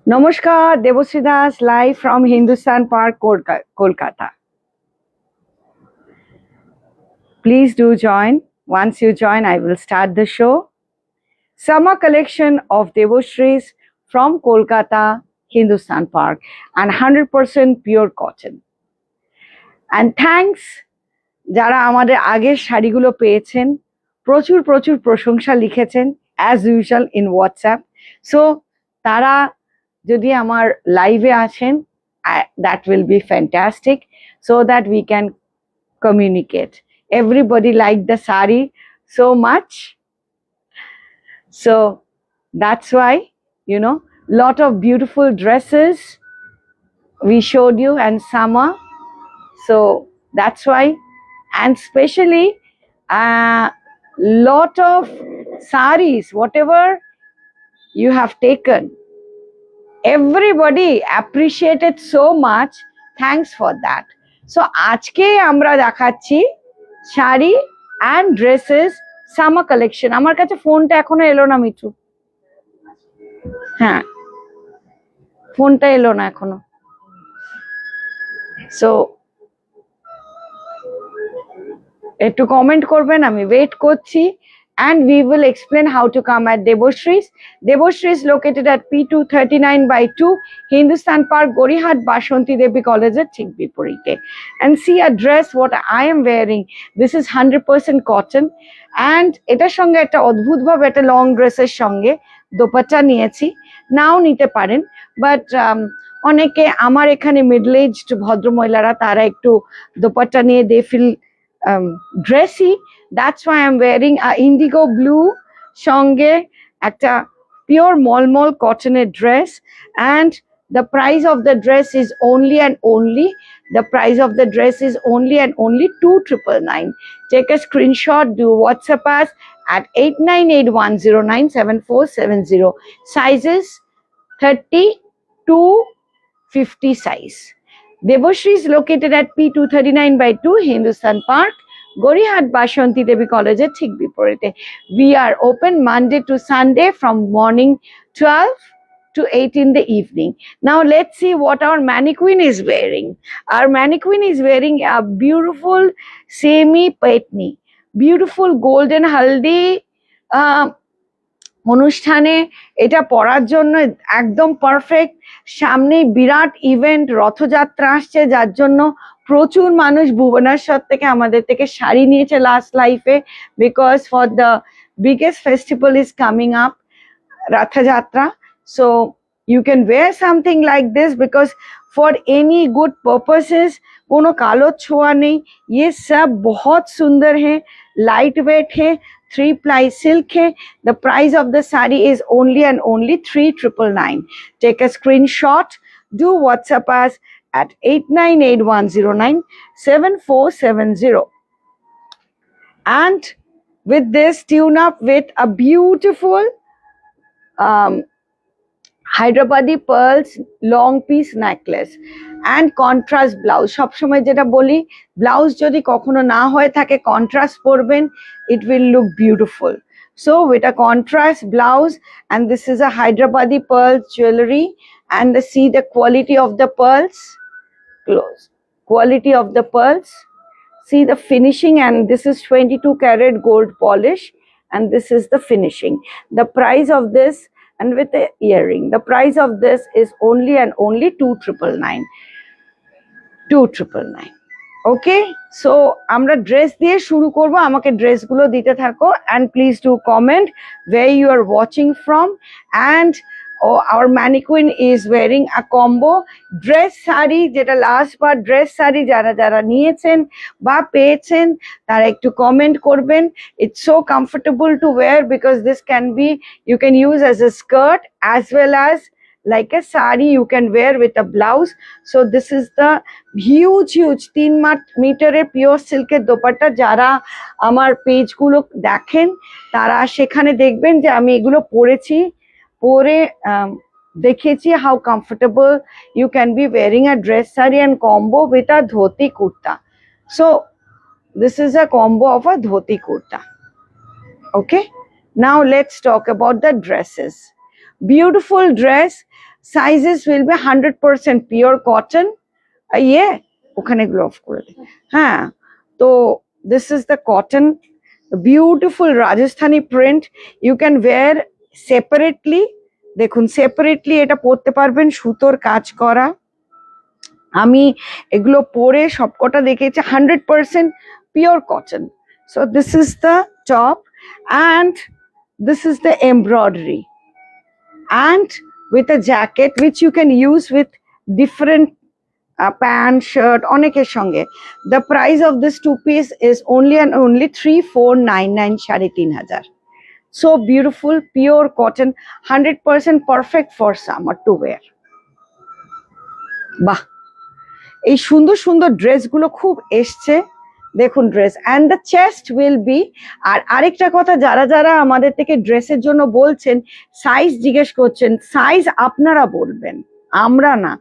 Namaskar, Debashree Das live from Hindustan Park, Kolkata. Please do join. Once you join, I will start the show. Summer collection of Debashrees from Kolkata, Hindustan Park, and 100% pure cotton. And thanks যারা আমাদের আগের শাড়িগুলো পেয়েছেন, প্রচুর প্রচুর প্রশংসা লিখেছেন as usual in WhatsApp. So তারা যদি আমার লাইভে আসেন, that will be fantastic so that we can communicate. Everybody liked the sari so much, so that's why, lot of beautiful dresses we showed you and summer, so that's why. And especially lot of saris, whatever you have taken, everybody appreciated so much. Thanks for that. So আজকে আমরা দেখাচ্ছি sari and dresses summer collection. আমার কাছে ফোনটা এখনো এলো না মিঠু। হ্যাঁ, ফোনটা এলো না এখনো। সো একটু কমেন্ট করবেন, আমি ওয়েট করছি, and we will explain how to come at Debashrees. Debashrees located at P239/2 Hindustan Park, Gorihat, Bashanti Devi College at ঠিক বিপরীতে. And see a dress what I am wearing. This is 100% cotton, and এটার সঙ্গে একটা অদ্ভুতভাবে একটা long ড্রেসের সঙ্গে দোপাট্টা নিয়েছি। নাও নিতে পারেন, বাট অনেকে আমার এখানে মিডল এজড ভদ্রমহিলারা তারা একটু দোপাট্টা নিয়ে they feel dressy. That's why I'm wearing a indigo blue সঙ্গে একটা pure মলমল cotton dress, and the price of the dress is only 2,999. Take a screenshot, do WhatsApp us at 8981097470. Sizes 30 to 50 size. Debashrees is located at P239/2 Hindustan Park, Gorihat, Bashanti Devi College at ঠিক বিপরীতে. We are open Monday to Sunday from morning 12 to 8 in the evening. Now let's see what our mannequin is wearing. Our mannequin is wearing a beautiful semi patni, beautiful golden haldi অনুষ্ঠানে এটা পরার জন্য একদম perfect. সামনেই বিরাট event Rathyatra আসছে, যার জন্য প্রচুর মানুষ ভুবনেশ্বর থেকে আমাদের থেকে শাড়ি নিয়েছে লাস্ট লাইফে, because for the biggest festival is coming up, Rathyatra. So you can wear something like this because for any good purposes, কোনো কালো ছোঁয়া নেই। ये सब बहुत सुंदर है, लाइट वेट है, 3-ply silk hai. The price of the sari is only and only 3,999. Take a screenshot, do WhatsApp us at 8981097470. And with this, tune up with a beautiful Hyderabadi pearls long piece necklace and contrast blouse. সব সময় যেটা বলি, blouse যদি কখনো না হয়ে থাকে contrast পরবেন, it will look beautiful. So with a contrast blouse, and this is a Hyderabadi pearl jewelry, and see the quality of the pearls, close quality of the pearls, see the finishing, and this is 22 karat gold polish, and this is the finishing. The price of this, and with the earring, the price of this is only and only 2,999. Okay, so আমরা dress দিয়ে শুরু করব। আমাকে ড্রেসগুলো দিতে থাকো, and please do comment where you are watching from. And our mannequin is wearing a combo dress sari, যেটা last বার dress sari যারা যারা নিয়েছেন বা পেয়েছেন তারা একটু কমেন্ট করবেন। It's so comfortable to wear because this can be, you can use as a skirt as well as like a sari you can wear with a blouse. So this is the huge 3 মিটারের pure সিল্কের দোপাট্টা। যারা আমার পেজগুলো দেখেন তারা সেখানে দেখবেন যে আমি এগুলো পরেছি, পরে দেখেছি how comfortable you can be wearing a dress sari and combo with a dhoti kurta. So this is a combo of a dhoti kurta. Okay, now let's talk about the dresses. Beautiful dress, Sizes will be 100% pure cotton. ওখানে গুলো of করে দে। হ্যাঁ, তো this is the cotton, beautiful Rajasthani print. You can wear separately. দেখুন separately এটা পরতে পারবেন, সুতোর কাজ করা। আমি এগুলো পরে সবকটা দেখেছি 100% pure cotton. So this is the top and this is the embroidery and with a jacket which you can use with different pant, shirt, অনেকের সঙ্গে। The price of this two piece is only and only 3499, 3500. So beautiful, pure cotton, 100% perfect for summer to wear. বাহ, এই সুন্দর সুন্দর ড্রেসগুলো খুব এসছে। দেখুন dress and the chest will be. আর আরেকটা কথা, যারা যারা আমাদের থেকে ড্রেসের জন্য বলছেন, সাইজ জিজ্ঞেস করছেন, সাইজ আপনারা বলবেন, আমরা না।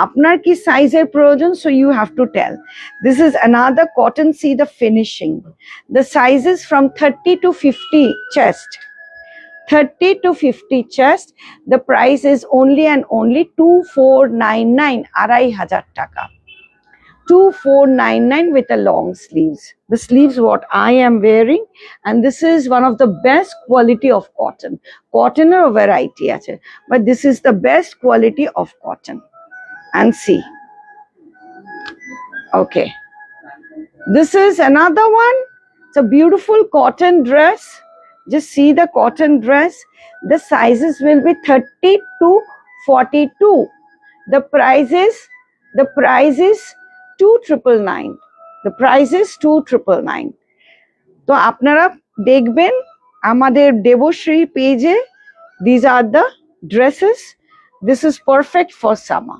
আপনার কি সাইজের প্রয়োজন, so you have to tell. This is another cotton, see the finishing. The sizes from 30 to 50 chest, 30 to 50 chest. The price is only and only 2499, 2500 টাকা। 2499 with a long sleeves. The sleeves what I am wearing, and this is one of the best quality of cotton. Cotton or variety ache, but this is the best quality of cotton. And see, okay, this is another one. It's a beautiful cotton dress. Just see the cotton dress. The sizes will be 30 to 42. The price is 2999. The price is 2999. তো আপনারা দেখবেন আমাদের দেবশ্রী পেজে, these are the dresses. This is perfect for summer.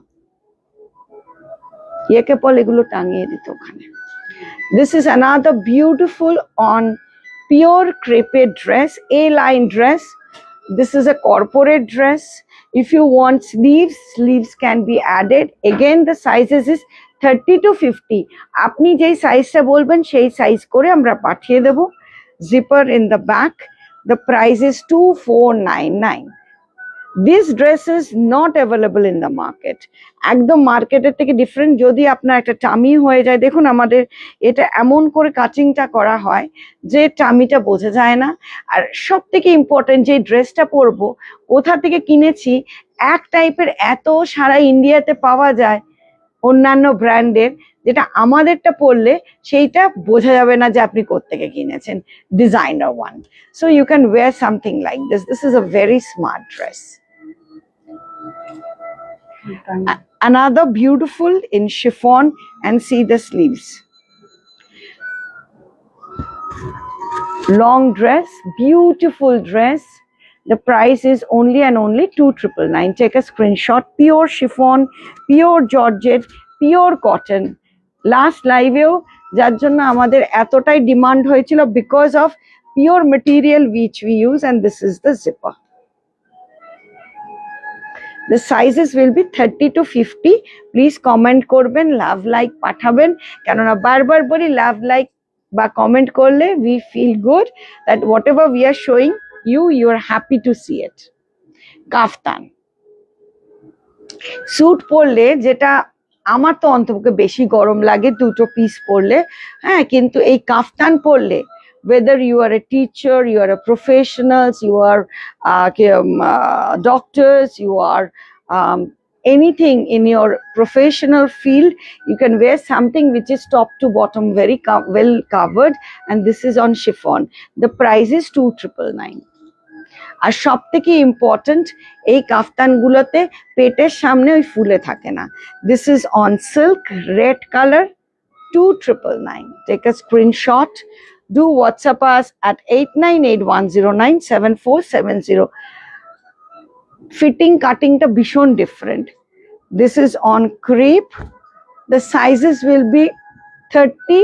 একে পল এগুলো টাঙিয়ে দিত ওখানে। This is another beautiful on pure crepe dress, A-line dress. This is a corporate dress. If you want sleeves, sleeves can be added. Again, the sizes is 30 to 50. আপনি যেই সাইজটা বলবেন সেই সাইজ করে আমরা পাঠিয়ে দেব। Zipper in the back. The price is 2499. This dress is not available in the market. একদম মার্কেটের থেকে ডিফারেন্ট। যদি আপনার একটা টামি হয়ে যায়, দেখুন আমাদের এটা এমন করে কাটিংটা করা হয় যে টামিটা বোঝা যায় না। আর সব থেকে ইম্পর্টেন্ট, যে ড্রেসটা পরবো কোথা থেকে কিনেছি, এক টাইপের এত সারা ইন্ডিয়াতে পাওয়া যায় অন্যান্য ব্র্যান্ডের, যেটা আমাদেরটা পরলে সেইটা বোঝা যাবে না যে আপনি কোত্থেকে কিনেছেন, designer one. So you can wear something like this. This is a very smart dress. Another beautiful in chiffon, and see the sleeves. Long dress, beautiful dress. The price is only and only 2999. Take a screenshot. Pure chiffon, pure georgette, pure cotton. Last live যার জন্য আমাদের এতটাই demand হয়েছিল, because of pure material which we use, and this is the zipper. The sizes will be 30 to 50. Please comment করবেন, লাভ like পাঠাবেন, কেননা বারবার বলি লাভ লাইক বা কমেন্ট করলে we feel good that whatever we are showing you are happy to see it. Kaftan suit পরলে, যেটা আমার তো অন্তপক্ষে বেশি গরম লাগে দুটো পিস পরলে, হ্যাঁ, কিন্তু এই কাফতান পরলে, whether you are a teacher, you are a professionals, you are doctors, you are anything in your professional field, you can wear something which is top to bottom very well covered, and this is on chiffon. The price is 2999. আর সব থেকে important, এই কাফতানগুলোতে পেটের সামনে ওই ফুলে থাকে না। This is on silk, red colour, 2999. Take a screenshot. Do WhatsApp us at 8981097470. Fitting, cutting ta bishon different. This is on crepe. The sizes will be 30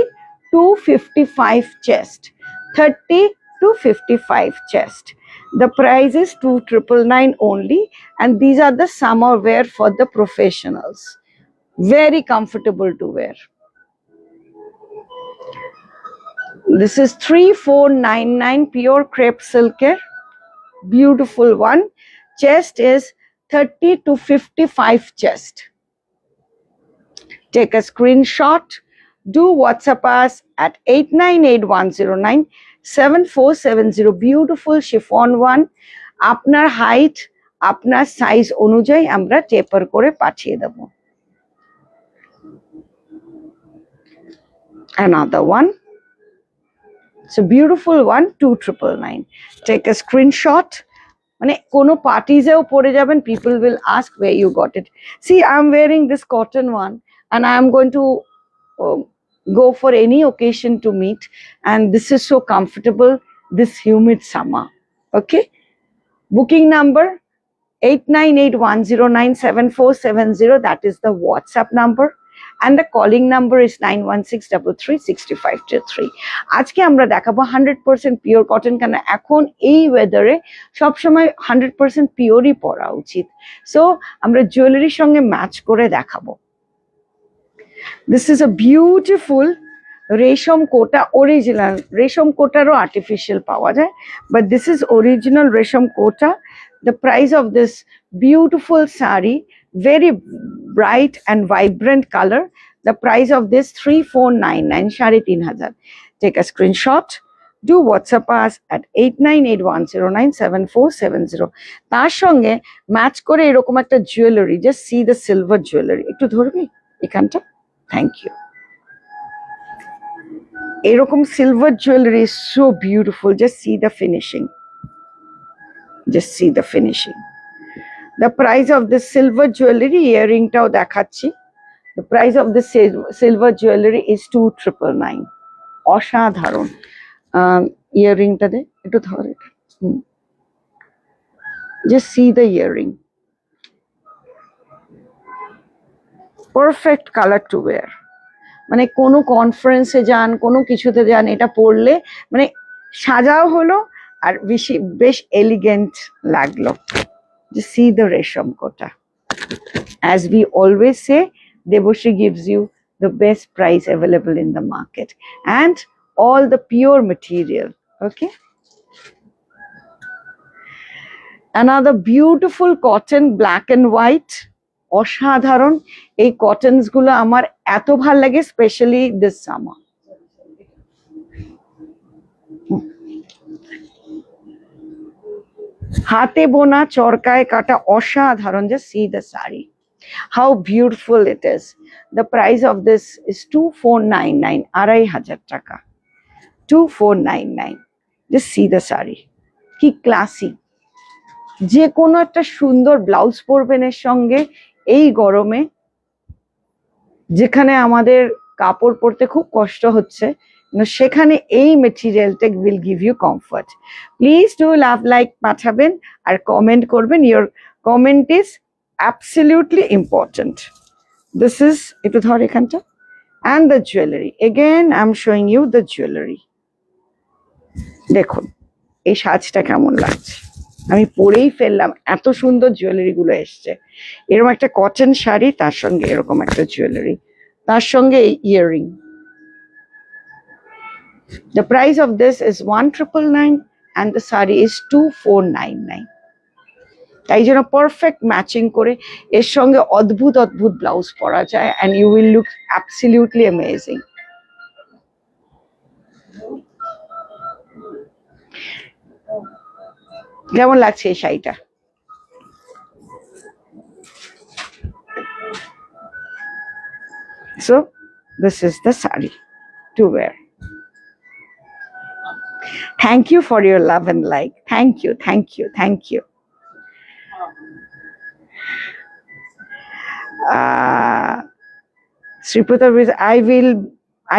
to 55 chest. 30 to 55 chest. The price is 2999 only, and these are the summer wear for the professionals. Very comfortable to wear. This is 3499 pure crepe silk, beautiful one. Chest is 30 to 55 chest. Take a screenshot. Do WhatsApp us at 8981097470. Beautiful chiffon one. আপনার height, আপনার size অনুযায়ী আমরা টেপার করে পাঠিয়ে দেব। Another one. It's a beautiful one, 2999. Take a screenshot. মানে কোনো পার্টিজেও পরে যাবেন, people will ask where you got it. See, I'm wearing this cotton one and I'm going to go for any occasion to meet, and this is so comfortable this humid summer. Okay, booking number 8981097470. that is the WhatsApp number, and the calling number is 9163365523. আজকে আমরা দেখাবো 100% pure cotton, কেন এখন এই ওয়েদারে সবসময় 100% পিওরই পরা উচিত। সো আমরা জুয়েলারির সঙ্গে ম্যাচ করে দেখাবো। This is a beautiful রেশম কোটা, অরিজিনাল রেশম কোটারও আর্টিফিশিয়াল পাওয়া যায়, but this is original রেশম কোটা. The price of this beautiful sari, very bright and vibrant color. The price of this 3499, 3500. Take a screenshot. Do WhatsApp us at 8981097470. তার সঙ্গে match করে এরকম একটা jewellery, just see the silver jewelry. একটু ধরবি এখানটা, thank you. এরকম silver jewelry is so beautiful. Just see the finishing. Just see the finishing. The price of this silver jewelry, earring tao দেখাচ্ছি, the price of this silver jewelry is 2999. অসাধারণ। ইয়াররিংটা দে একটু ধরে, just see the earring. Perfect color to wear. মানে কোনো কনফারেন্সে যান, কোনো কিছুতে যান, এটা পরলে মানে সাজাও হলো আর বেশ এলিগেন্ট লাগলো। Just see the resham kota. As we always say, Debashri gives you the best price available in the market and all the pure material. Okay. Another beautiful cotton, black and white. অসাধারণ। এই cottons গুলো আমার এত ভাল লাগে, specially this summer. হাতে বোনা, চরকায় কাটা, অসাধারণ। Just see the sari, how beautiful it is. The price of this is 2499, 2500 টাকা, 2499. Just see the sari, কি ক্লাসি। যে কোনো একটা সুন্দর ব্লাউজ পরবেন এর সঙ্গে এই গরমে, যেখানে আমাদের কাপড় পরতে খুব কষ্ট হচ্ছে, সেখানে এই মেটেরিয়ালটা will give you comfort. Please do love, like পাঠাবেন আর কমেন্ট করবেন। Your comment is absolutely important. This is, একটু ধর এখানটা, and the jewellery. Again I am showing you the jewellery. দেখুন এই সাজটা কেমন লাগছে, আমি পরেই ফেললাম, এত সুন্দর জুয়েলারি গুলো এসছে। এরকম একটা কটন শাড়ি, তার সঙ্গে এরকম একটা জুয়েলারি, তার সঙ্গে এই earring. The price of this is 1999 and the sari is 2499. তাই জন্য পারফেক্ট ম্যাচিং করে এর সঙ্গে অদ্ভুত অদ্ভুত ব্লাউজ পরা যায়, and you will look absolutely amazing. কেমন লাগছে এই শাড়িটা? So this is the sari to wear. Thank you for your love and like. Thank you, thank you, thank you. Sriputa,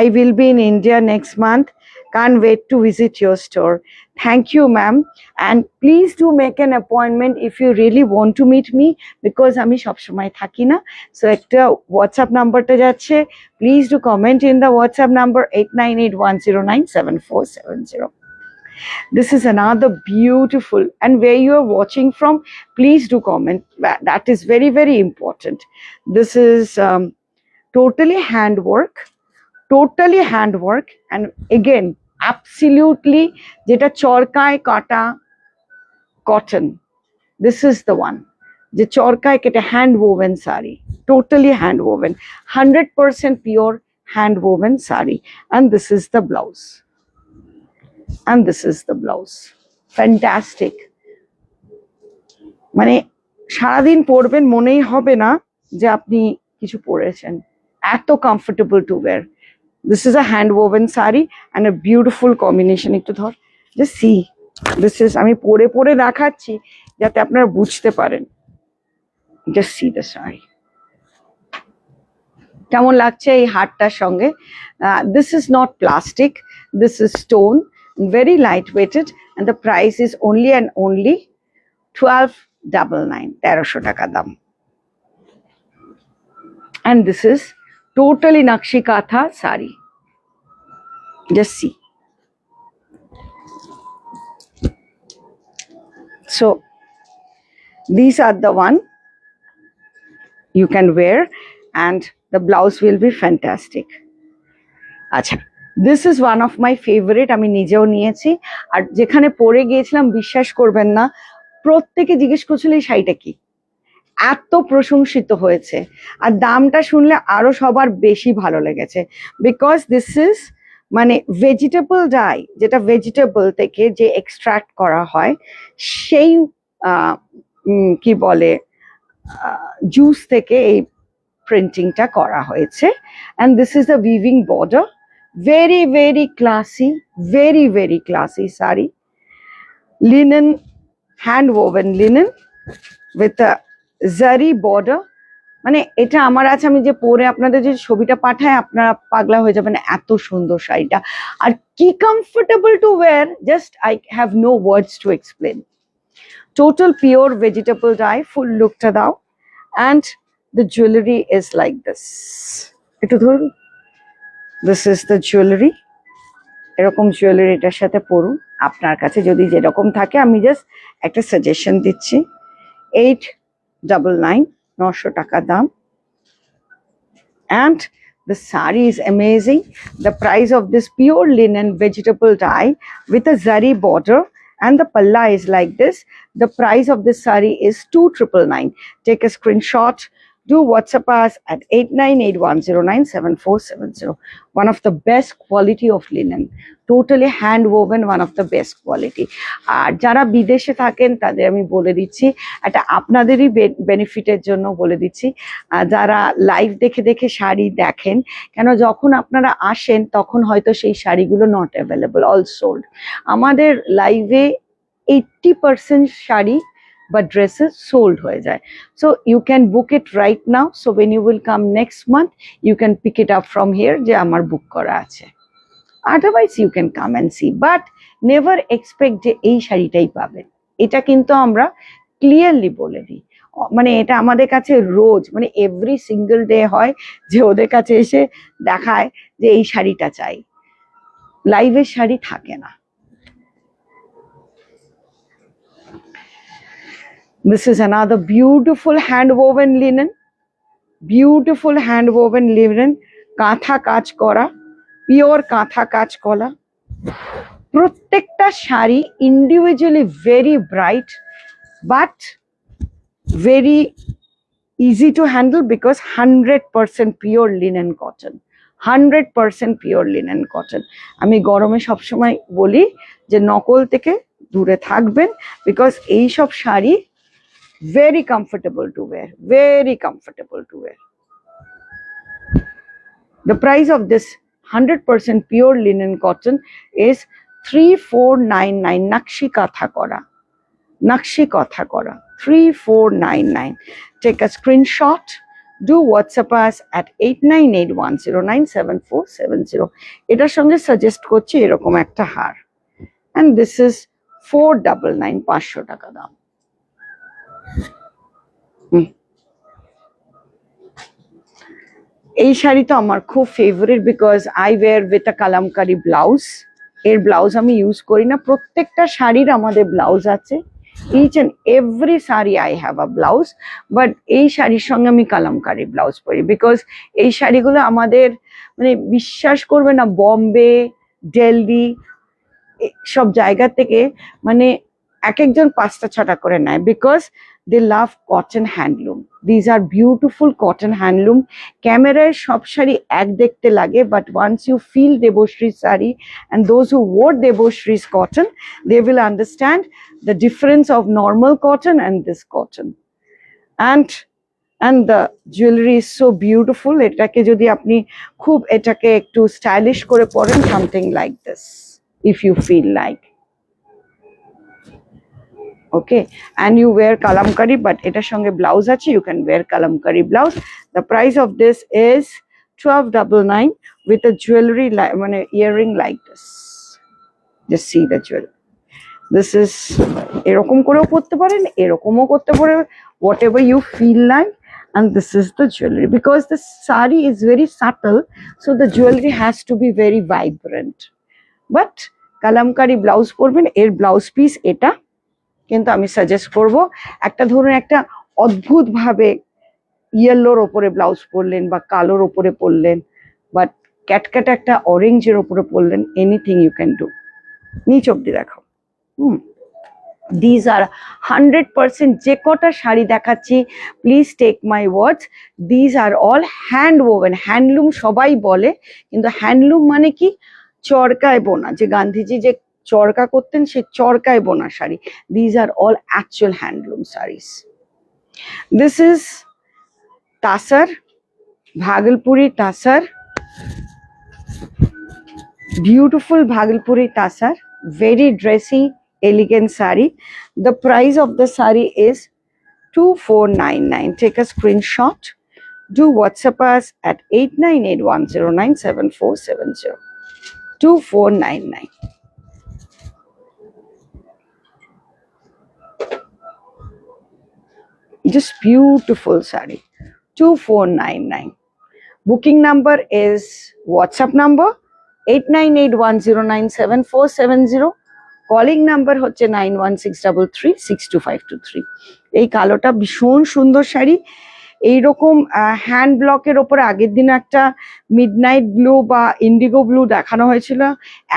I will be in India next month. Can't wait to visit your store. Thank you, ma'am. And please do make an appointment if you really want to meet me, because আমি সব সময় থাকি না। So একটা WhatsApp নাম্বারটা যাচ্ছে, please do comment in the WhatsApp number 8981097470. This is another beautiful, and where you are watching from, please do comment. That is very, very important. This is totally handwork, and again absolutely যেটা চরকায় কাটা cotton. This is the one. যে চরকায় কেটে hand woven sari, totally hand woven, 100% pure hand woven sari. And this is the blouse, and this is the blouse. Fantastic, মানে সারাদিন পরবেন মনেই হবে না যে আপনি কিছু পরেছেন, এত comfortable to wire. This is a hand woven sari and a beautiful combination. একটু ধর, জাস্ট সি, দিস ইজ, আমি পরে পরে দেখাচ্ছি যাতে আপনারা বুঝতে পারেন। জাস্ট সি দ্য শাড়ি, কেমন লাগছে এই হারটার সঙ্গে। This is not plastic, this is stone, very light weighted, and the price is only and only 1299, 1300 টাকা দাম। And this is totally Nakshi Katha sari. Just see. So these are the one you can wear and the blouse will be fantastic. Acha, this is one of my favorite, আমি নিজেও নিয়েছি। আর যেখানে পরে গিয়েছিলাম বিশ্বাস করবেন না, প্রত্যেকে জিজ্ঞেস করছিল এই শাড়িটা কি, এত প্রশংসিত হয়েছে। আর দামটা শুনলে আরো সবার বেশি ভালো লেগেছে, বিকজ দিস ইজ মানে ভেজিটেবল ডাই, যেটা ভেজিটেবল থেকে যে এক্সট্রাক্ট করা হয় সেই কি বলে জুস থেকে এই প্রিন্টিংটা করা হয়েছে। And this is the weaving border, very very classy, very very classy sari, linen, hand woven linen with a জারি বর্ডার। মানে এটা আমার আছে, আমি যে পরে আপনাদের যে ছবিটা পাঠায় আপনারা পাগলা হয়ে যাবেন, এত সুন্দর শাড়িটা। আর কি comfortable to wear, just I have no words to explain. Total pure vegetable dye, full লুকটা দাও। And the jewellery is like this, একটু ধরুন, দিস ইজ দ্য জুয়েলারি। এরকম জুয়েলারি এটার সাথে পরুন, আপনার কাছে যদি যেরকম থাকে। আমি জাস্ট একটা সাজেশন দিচ্ছি। 899, 900 টাকা দাম। And the sari is amazing. The price of this pure linen vegetable dye with a zari border and the palla is like this. The price of this sari is 2,999. Take a screenshot, do WhatsApp us at 8981097470. One of the best quality of linen, totally hand woven, one of the best quality. আর যারা বিদেশে থাকেন তাদের আমি বলে দিচ্ছি, এটা আপনাদেরই বেনিফিটের জন্য বলে দিচ্ছি, যারা লাইভ দেখে দেখে শাড়ি দেখেন, কেন যখন আপনারা আসেন তখন হয়তো সেই শাড়িগুলো নট অ্যাভেলেবল, অল সোল্ড। আমাদের লাইভে 80% শাড়ি but dresses sold হয়ে যায়। So you can book it right now. So when you will come next month, you can pick it up from here যে আমার বুক করা আছে। Otherwise you can come and see, but never expect যে এই শাড়িটাই পাবেন। এটা কিন্তু আমরা ক্লিয়ারলি বলে দিই, মানে এটা আমাদের কাছে রোজ, মানে এভরি সিঙ্গেল ডে হয় যে ওদের কাছে এসে দেখায় যে এই শাড়িটা চাই, লাইভের শাড়ি থাকে না। This is another beautiful hand woven linen, beautiful hand woven linen, কাঁথা কাজ করা, পিওর কাঁথা কাজ করা। প্রত্যেকটা sari individually very bright but very easy to handle because 100% pure linen cotton, 100% pure linen cotton. আমি গরমে সবসময় বলি যে নকল থেকে দূরে থাকবেন, বিকজ এইসব sari very comfortable to wear, very comfortable to wear. The price of this 100% pure linen cotton is 3499, Nakshi Katha kora, Nakshi Katha kora, 3499. Take a screenshot, do WhatsApp us at 8981097470. এটার সঙ্গে সাজেস্ট করছি এরকম একটা হার। And this is 499, 500 টাকা দাম। এই শাড়ি তো আমার খুব favourite, because I wear with a kalamkari blouse. এর ব্লাউজ আমি ইউজ করি না, প্রত্যেকটা শাড়ির আমাদের ব্লাউজ আছে, each and every sari I have a blouse, but এই শাড়ির সঙ্গে আমি কালামকারি ব্লাউজ পরি, বিকজ এই শাড়িগুলো আমাদের মানে বিশ্বাস করবে না, বম্বে, দিল্লি সব জায়গা থেকে মানে এক একজন 5টা 6টা করে নেয়, because they love cotton handloom. These are beautiful cotton handloom. Camera সব শাড়ি এক দেখতে লাগে, but once you feel Debashree's saree and those who wore Debashree's cotton, they will understand the difference of normal cotton and this cotton. And the jewelry is so beautiful. এটাকে যদি আপনি খুব এটাকে একটু স্টাইলিশ করে পরেন, something like this, if you feel like. Okay, and you wear kalamkari, but এটার সঙ্গে ব্লাউজ আছে, you can wear kalamkari blouse. The price of this is 1299 with a jewelry মানে earring like this. Just see the jewelry. This is এরকম করেও করতে পারেন, এরকমও করতে পারেন, whatever you feel like. And this is the jewelry, because the saree is very subtle, so the jewelry has to be very vibrant. But kalamkari blouse পরবেন, এর blouse piece এটা, কিন্তু আমি সাজেস্ট করব একটা ধরুন একটা অদ্ভুত ভাবে ইয়েলোর ওপরে ব্লাউজ পরলেন বা কালোর ওপরে পরলেন, বাট ক্যাটক্যাট একটা অরেঞ্জের ওপরে পরলেন, এনিথিং ইউ ক্যান ডু। নিচ অব্দি দেখাও। These are 100% যে কটা শাড়ি দেখাচ্ছি, please take my words, these are all hand woven. Handloom সবাই বলে, কিন্তু হ্যান্ডলুম মানে কি, চরকায় বোনা, যে গান্ধীজি যে চরকা করতেন সে চরকায় বোনা sari. These are all actual handloom saris. This is তাসার, Bhagalpuri তাসার, beautiful Bhagalpuri tasar, very dressy, elegant sari. The price of the sari is 2499. Take a screenshot. Do WhatsApp us at 8981097470. 2499. Just beautiful sari. 2499. Booking number is WhatsApp number 8981097470. Calling number হচ্ছে 9163362523। এই কালোটা ভীষণ সুন্দর শাড়ি। এইরকম hand ব্লকের ওপরে আগের দিন একটা মিডনাইট ব্লু বা ইন্ডিগো ব্লু দেখানো হয়েছিল,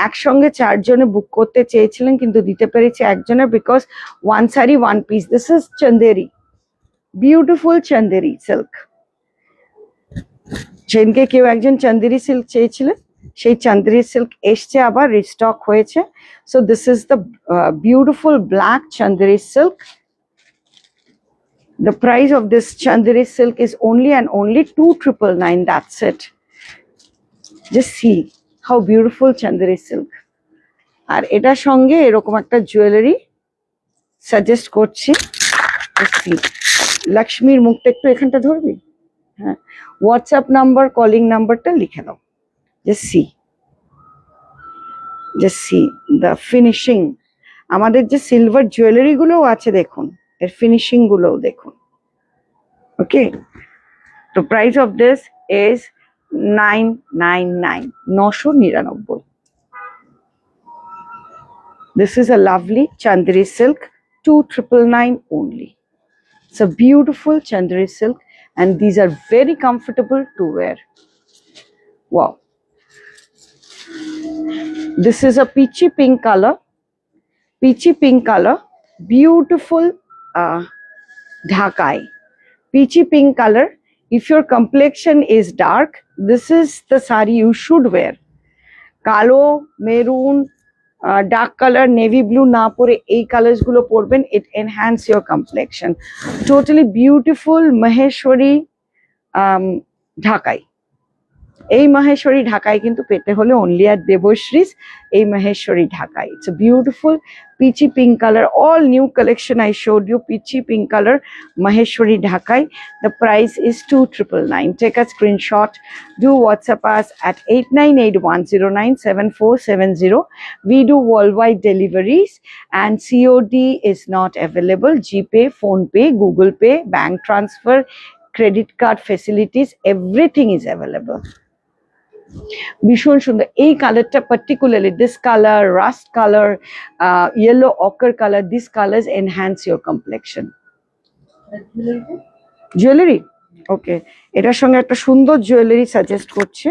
একসঙ্গে চারজনে বুক করতে চেয়েছিলেন কিন্তু দিতে পেরেছি একজনের, because one sari one piece. This is Chanderi, beautiful Chanderi silk. সেদিনকে কেউ একজন চন্দেরি সিল্ক চেয়েছিলেন, সেই চন্দেরি সিল্ক এসছে, আবার রিস্টক হয়েছে। So this is the beautiful black Chanderi silk. The price of this chanderi silk is only and only 2999. That's it. Just see how beautiful chanderi silk. আর এটার সঙ্গে এরকম একটা জুয়েলারি সাজেস্ট করছি। লক্ষ্মীর মুখটা একটু এখানটা ধরবি, হ্যাঁ, হোয়াটসঅ্যাপ নাম্বার কলিং নাম্বারটা লিখে দাও। just see the finishing. আমাদের যে সিলভার জুয়েলারি গুলো আছে দেখুন, এর ফিনিশিং গুলো দেখুন। ওকে, তো price of this is 999, 999। This is a lovely chanderi silk, 2999 only. It's a beautiful chanderi silk and these are very comfortable to wear. Wow. This is a peachy pink color, beautiful Dhakai. Peachy pink color. If your complexion is dark, this is the sari you should wear. Kalo, maroon, dark color, navy blue na pore ei colors gulo porben, it enhance your complexion. Totally beautiful Maheshwari Dhakai. এই মাহেশ্বরী ঢাকায় কিন্তু পেতে হলে only at Debashree's এই মাহেশ্বরী ঢাকায়। It's a beautiful peachy pink color, all new collection I showed you, peachy pink color Maheshwari Dhakai. The price is 2999. Take a screenshot, do WhatsApp us at 8981097470. We do worldwide deliveries and COD is not available. GPay, PhonePe, Google Pay, bank transfer, credit card facilities, everything is available. ভীষণ সুন্দর এই কালারটা, particularly this colour, rust colour, yellow ochre colour, this colours enhance your complexion. Jewellery, okay, এটার সঙ্গে একটা সুন্দর jewellery suggest করছে।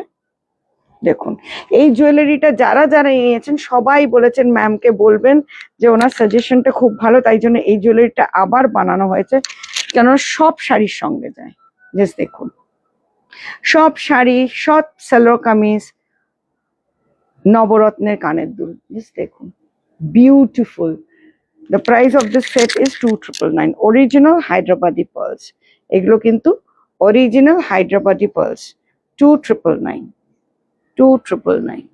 দেখুন এই জুয়েলারিটা যারা যারা নিয়েছেন সবাই বলেছেন ম্যামকে বলবেন যে ওনার সাজেশনটা খুব ভালো, তাই জন্য এই জুয়েলারিটা আবার বানানো হয়েছে, কেন সব শাড়ির সঙ্গে যায়। জাস্ট দেখুন সব শাড়ি, সব সালোয়ার কামিজ, নবরত্নের কানের দুল, জাস্ট দেখুন beautiful. The price of this set is 2,999. Original Hyderabadi pearls. এগুলো কিন্তু original Hyderabadi pearls. 2,999. 2,999.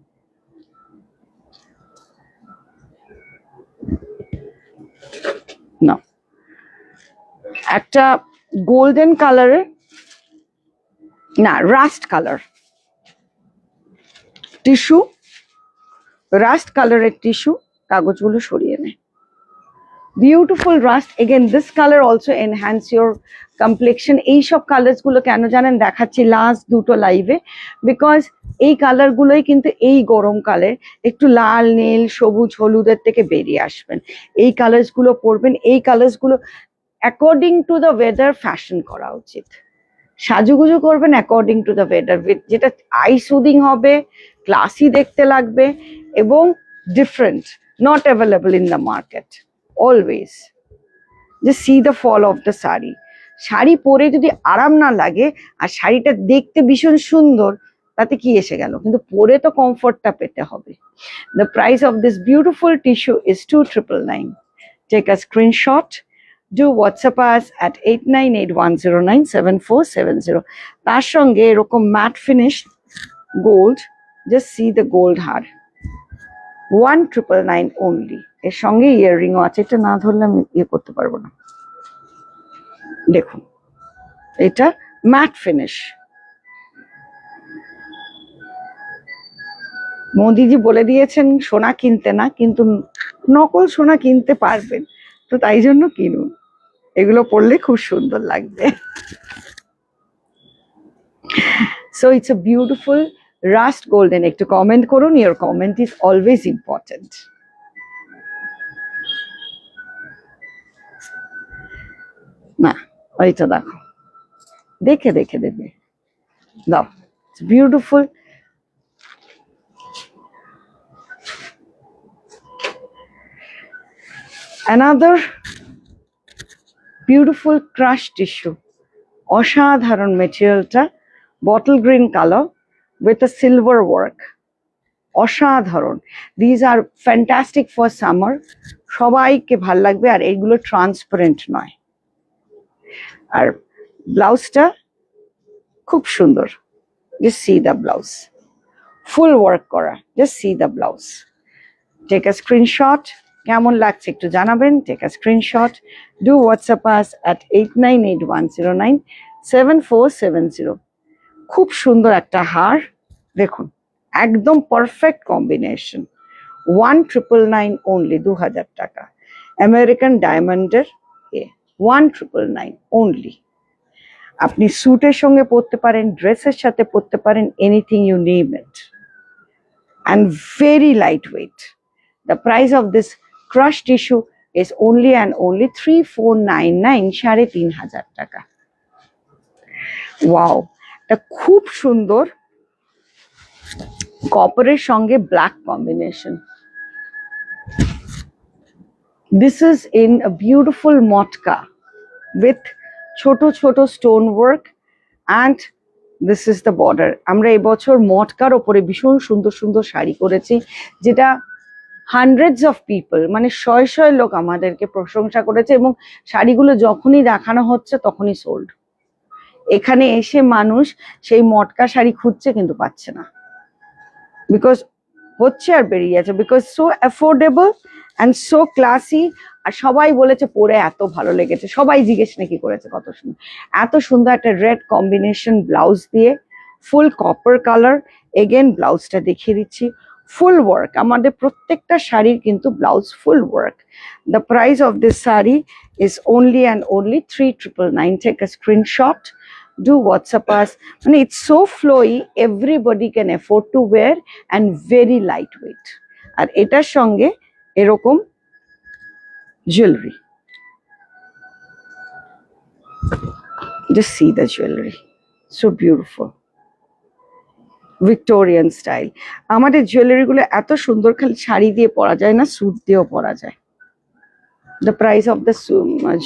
না একটা গোল্ডেন কালারের, না রাস্ট কালার টিস্যু, রাস্ট কালারের টিস্যু, কাগজগুলো সরিয়ে নেয়। Beautiful rust, again this colour also enhance your complexion. এইসব কালার্স গুলো কেন জানেন দেখাচ্ছি লাস্ট দুটো লাইভে, বিকজ এই কালার গুলোই কিন্তু এই গরমকালে একটু লাল নীল সবুজ হলুদের থেকে বেরিয়ে আসবেন। এই কালার্স গুলো পরবেন, এই কালার্স গুলো according to the weather fashion করা উচিত। সাজুগুজু করবেন অ্যাকর্ডিং টু দ্য ওয়েদার, যেটা আই সুদিং হবে, ক্লাসি দেখতে লাগবে এবং different, not available in the market always. Just see the fall of the sari. Sari পরে যদি আরাম না লাগে আর শাড়িটা দেখতে ভীষণ সুন্দর, তাতে কি এসে গেল, কিন্তু পরে তো কমফর্টটা পেতে হবে। The price of this beautiful tissue is 2,999. Take a screenshot, do WhatsApp us at 8981097470. তার সঙ্গে এরকম matte finish gold, just see the gold হার, 1,999 only. এর সঙ্গে ইয়াররিংও আছে, এটা না ধরলে আমি ইয়ে করতে পারবো না। দেখুন এটা ম্যাট ফিনিশ। মোদিজি বলে দিয়েছেন সোনা কিনতে না, কিন্তু নকল সোনা কিনতে পারবেন, তো তাই জন্য কিনুন, এগুলো পরলে খুব সুন্দর লাগবে। So it's a beautiful rust golden. একটু কমেন্ট করুন, your comment is always important. না ওইটা দেখো, দেখে দেখে দেবে দাও, it's beautiful. Another beautiful crushed tissue, অসাধারণ মেটেরিয়ালটা, bottle green colour with a silver work, অসাধারণ। These are fantastic for summer, সবাইকে ভাল লাগবে। আর এইগুলো ট্রান্সপারেন্ট নয়। আর ব্লাউজটা খুব সুন্দর, just see the blouse, full work করা, just see the blouse. Take a screenshot, কেমন লাগছে একটু জানাবেন। Take a screenshot, do WhatsApp us at 8981097470। খুব সুন্দর একটা হার, দেখুন একদম পারফেক্ট কম্বিনেশন, 1,999 only, 2,000 টাকা। আমেরিকান ডায়মন্ডের 1,999 only। আপনি স্যুটের সঙ্গে পরতে পারেন, ড্রেসের সাথে পরতে পারেন, anything you name it, and very lightweight. The price of this crushed tissue is only and only 3,499, 3,500 টাকা। ওয়াও, এটা খুব সুন্দর কপারের সঙ্গে black combination. This is in a beautiful matka with ছোট ছোট stone work, and this is the border. আমরা এবছর মটকার ওপরে ভীষণ সুন্দর সুন্দর শাড়ি করেছি, যেটা হান্ড্রেডস অফ পিপল, মানে শয়ে শয়ে লোক আমাদেরকে প্রশংসা করেছে, এবং শাড়িগুলো যখনই দেখানো হচ্ছে তখনই সোল্ড। এখানে এসে মানুষ সেই মটকা শাড়ি খুঁজছে কিন্তু পাচ্ছে না, বিকজ হচ্ছে আর বেরিয়ে যাচ্ছে, because so affordable and so classy. আর সবাই বলেছে পরে এত ভালো লেগেছে, সবাই জিজ্ঞেস নাকি করেছে কত সুন্দর, এত সুন্দর একটা রেড কম্বিনেশন ব্লাউজ দিয়ে, ফুল কপার কালার। এগেন ব্লাউজটা দেখিয়ে দিচ্ছি, ফুল ওয়ার্ক। আমাদের প্রত্যেকটা শাড়ির কিন্তু blouse full work. The price of this sari is only and only 3,999. Take a screenshot, do WhatsApp us. মানে it's so flowy, everybody can afford to wear and very lightweight. আর এটার সঙ্গে এরকম jewelry, just see the jewelry, so beautiful. Victorian style. আমাদের জুয়েলারিগুলো এত সুন্দর, খালি শাড়ি দিয়ে পরা যায় না, স্যুট দিয়েও পরা যায়। The price of the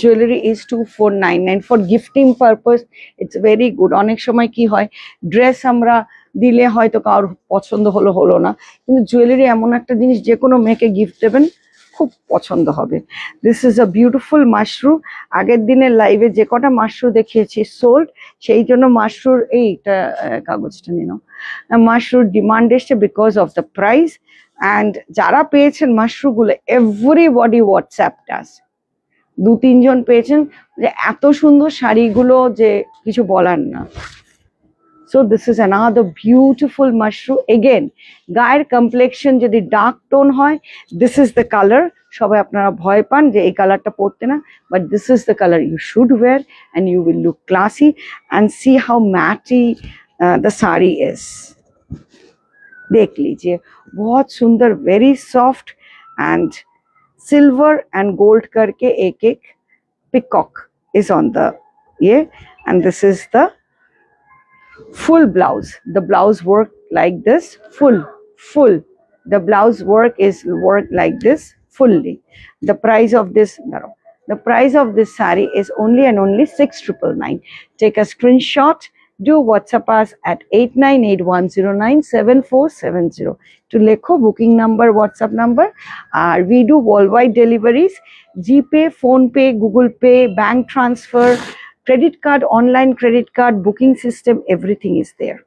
jewelry is 2499 for gifting purpose. It's very good. অনেক সময় কি হয়, ড্রেস আমরা দিলে হয়তো কারোর পছন্দ হলো না, কিন্তু জুয়েলারি এমন একটা জিনিস যে কোনো মেয়েকে গিফট দেবেন খুব পছন্দ হবে। This is a beautiful Mashru. আগের দিনের লাইভে যে কটা মাশরু দেখিয়েছি সোল্ড, সেই জন্য মাশরুর এইটা কাগজটা নিয়ে নাও, মাশরুর ডিমান্ড এসছে because of the price. And যারা পেয়েছেন মাশরুগুলো, এভরিবডি হোয়াটসঅ্যাপড আস, 2-3 জন পেয়েছেন যে এত সুন্দর শাড়িগুলো যে কিছু বলার না। So this is another beautiful mashru. Again, গায়ের কমপ্লেকশন যদি ডার্ক টোন হয়, দিস ইজ দ্য কালার। সবাই আপনারা ভয় পান যে এই কালারটা পরতে না, but this is the colour you should wear and you will look classy and see how matty the sari is. देख लीजिए, बहुत सुंदर, very soft and silver and gold करके एक एक पिकॉक is on the ये, and this is the full blouse. The blouse work like this, full. The blouse work is work like this fully. The price of this, no, the price of this saree is only and only 6999. Take a screenshot, do WhatsApp us at 8981097470 to লেখো booking number, WhatsApp number. আর we do worldwide deliveries, GPay, PhonePe, Google Pay, bank transfer, credit card, online credit card, booking system, everything is there.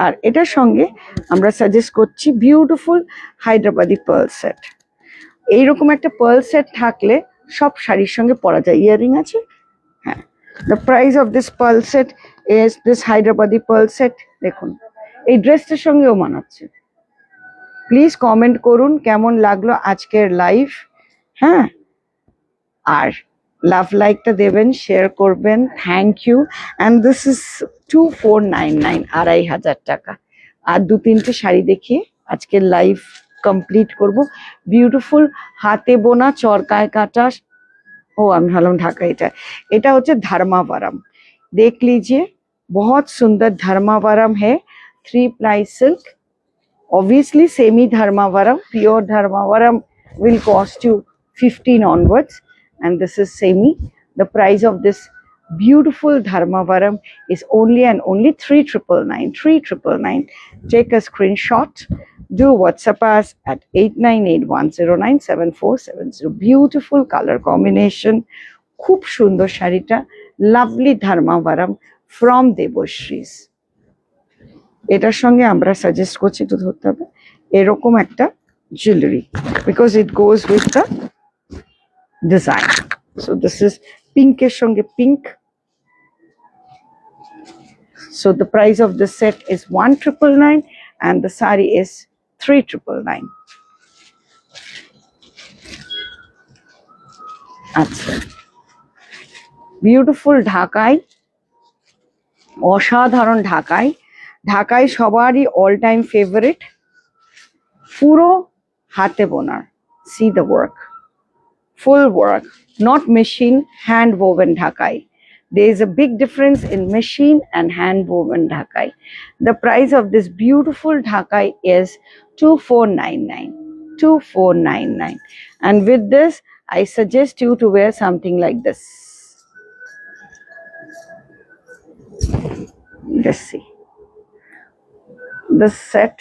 আর এটার সঙ্গে আমরা suggest করছি beautiful Hyderabadi pearl set. এইরকম একটা pearl set থাকলে সব শাড়ির সঙ্গে পরা যায়। ইয়ারিং আছে, হ্যাঁ। The price of this pearl set is this Hyderabadi pearl set. দেখুন, এই ড্রেসটার সঙ্গেও মানাচ্ছে। প্লিজ কমেন্ট করুন কেমন লাগলো আজকের লাইভ, হ্যাঁ। আর লাভ লাইকটা দেবেন, শেয়ার করবেন, thank you. And this is 2499, 2500 টাকা। আর 2-3টে শাড়ি দেখিয়ে আজকের লাইভ কমপ্লিট করব। বিউটিফুল হাতে বোনা চরকায় কাটা, ও আমি ভাবলাম ঢাকা, এটা হচ্ছে धर्मावरम। देख लीजिए, बहुत सुंदर धर्मावरम है। 3-ply silk, obviously semi Dharmavaram, pure Dharmavaram will cost you 15 onwards, and this is semi. The price of this beautiful Dharmavaram is only and only 3999. Take a screenshot, do WhatsApp us at 8981097470. Beautiful color combination, খুব সুন্দর শাড়িটা, lovely ধর্মাবরম from দেবশ্রীস। এটার সঙ্গে আমরা suggest করছি, একটু ধরতে হবে, এরকম একটা jewellery, because it goes with the design. So this is পিঙ্কের সঙ্গে pink. So the price of the set is 1999 and the saree is 3999. আচ্ছা, বিউটিফুল ঢাকাই, অসাধারণ ঢাকাই। ঢাকাই সবারই অল টাইম ফেভারিট, পুরো হাতে বোনার। C the work, full work, not machine, hand woven ঢাকাই। There is a big difference in machine and hand woven Dhakai. The price of this beautiful Dhakai is 2499. 2499. And with this, I suggest you to wear something like this. Let's see. The set,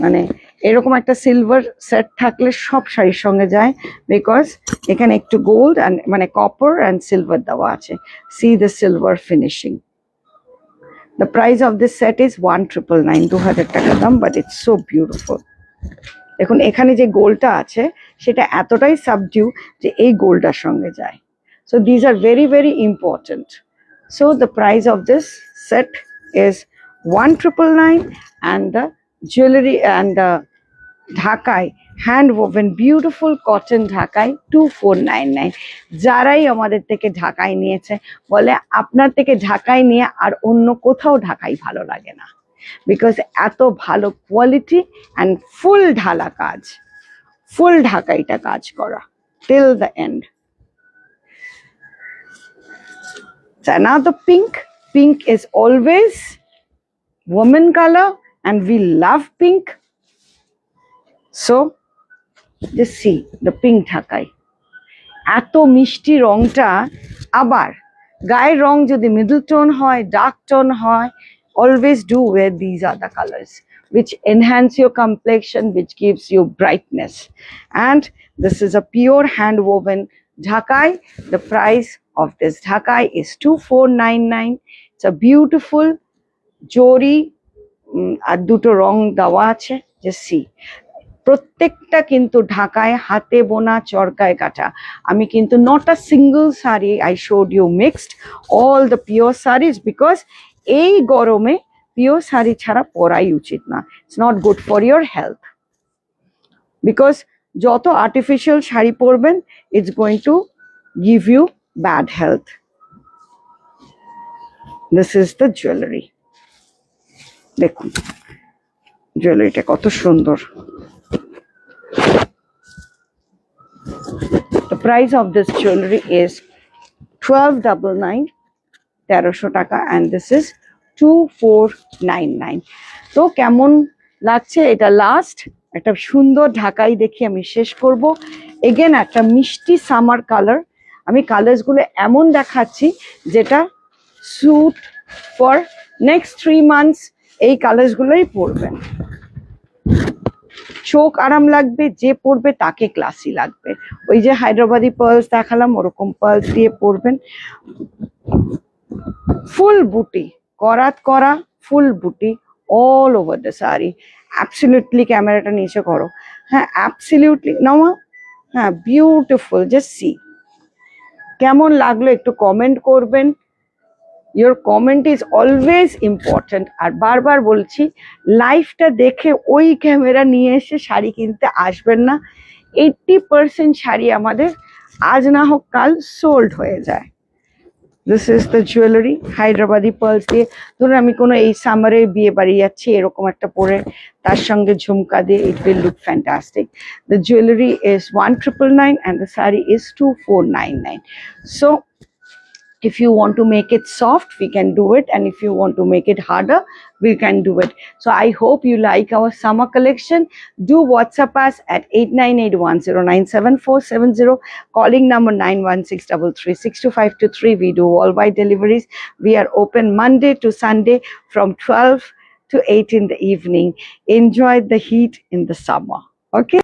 মানে এরকম একটা silver set থাকলে সব শাড়ির সঙ্গে যায়, because এখানে একটু গোল্ড অ্যান্ড মানে কপার অ্যান্ড সিলভার দেওয়া আছে। C the silver finishing. The price of this set is 1999, 2000 টাকা দাম, বাট ইটস সো বিউটিফুল। দেখুন এখানে যে গোল্ডটা আছে সেটা এতটাই সাবডিউ যে এই গোল্ডটার সঙ্গে যায়। So these are very very important. So the price of this set is 1999 and the jewelry and the Dhakai hand woven beautiful cotton Dhakai 2499. যারাই আমাদের থেকে ঢাকাই নিয়েছে বলে আপনার থেকে ঢাকাই নিয়ে আর অন্য কোথাও ঢাকাই ভালো লাগে না, বিকজ এত ভালো কোয়ালিটি অ্যান্ড ফুল ঢালা কাজ, ফুল ঢাকাইটা কাজ করা till the end. So now the pink is always woman color and we love pink. So just see the pink ঢাকাই, এত মিষ্টি রংটা। আবার গায়ের রং যদি মিডল টোন হয়, ডার্ক টোন হয়, always do wear these other colors which enhance your complexion, which gives you brightness. And this is a pure hand woven Dhakai. The price of this Dhakai is 2499. It's a beautiful jori আর দুটো রং দেওয়া আছে। just see, প্রত্যেকটা কিন্তু ঢাকায় হাতে বোনা চরকায় কাটা। আমি কিন্তু not a single sari I showed you mixed all the pure saris, because এই গরমে পিওর শাড়ি ছাড়া পরাই উচিত না। It's not good for your health, because যত আর্টিফিশিয়াল শাড়ি পরবেন it's going to give you bad health. This is the jewellery. দেখুন জুয়েলারিটা কত সুন্দর। The price of this jewelry is 1299, 1300 টাকা, and this is 2499. তো কেমন লাগছে? এটা লাস্ট একটা সুন্দর ঢাকাই দেখি আমি শেষ করব। এগেন একটা মিষ্টি সামার কালার। আমি কালার্সগুলো এমন দেখাচ্ছি যেটা স্যুট ফর নেক্সট 3 months, এই কালার্সগুলোই পরবেন। চোখ আরাম লাগবে, যে পরবে তাকে ক্লাসি লাগবে। ওই যে হায়দ্রাবাদি পার্লস দেখালাম, ওরকম পার্লস দিয়ে পরবেন। ফুল বুটি করাত করা, ফুল বুটি all over the sari. Absolutely ক্যামেরাটা নিচে করো। হ্যাঁ অ্যাবসলিউটলি নাও। হ্যাঁ বিউটিফুল। জাস্ট সি কেমন লাগলো একটু কমেন্ট করবেন। Your comment is always important. আর বারবার বলছি, লাইফটা দেখে ওই ক্যামেরা নিয়ে এসে শাড়ি কিনতে আসবেন না। 80% শাড়ি আমাদের আজ না হোক কাল সোল্ড হয়ে যায়। This is the jewellery Hyderabadi pearls দিয়ে। ধরুন আমি কোনো এই সামারে বিয়ে বাড়ি যাচ্ছি, এরকম একটা পরে তার সঙ্গে ঝুমকা দিয়ে, it will look fantastic. The jewellery is 1999 and the saree is 2499. So if you want to make it soft, we can do it, and if you want to make it harder, we can do it. So I hope you like our summer collection. Do WhatsApp us at 8981097470, calling number 9163362523. We do worldwide deliveries. We are open Monday to Sunday from 12 to 8 in the evening. Enjoy the heat in the summer. Okay.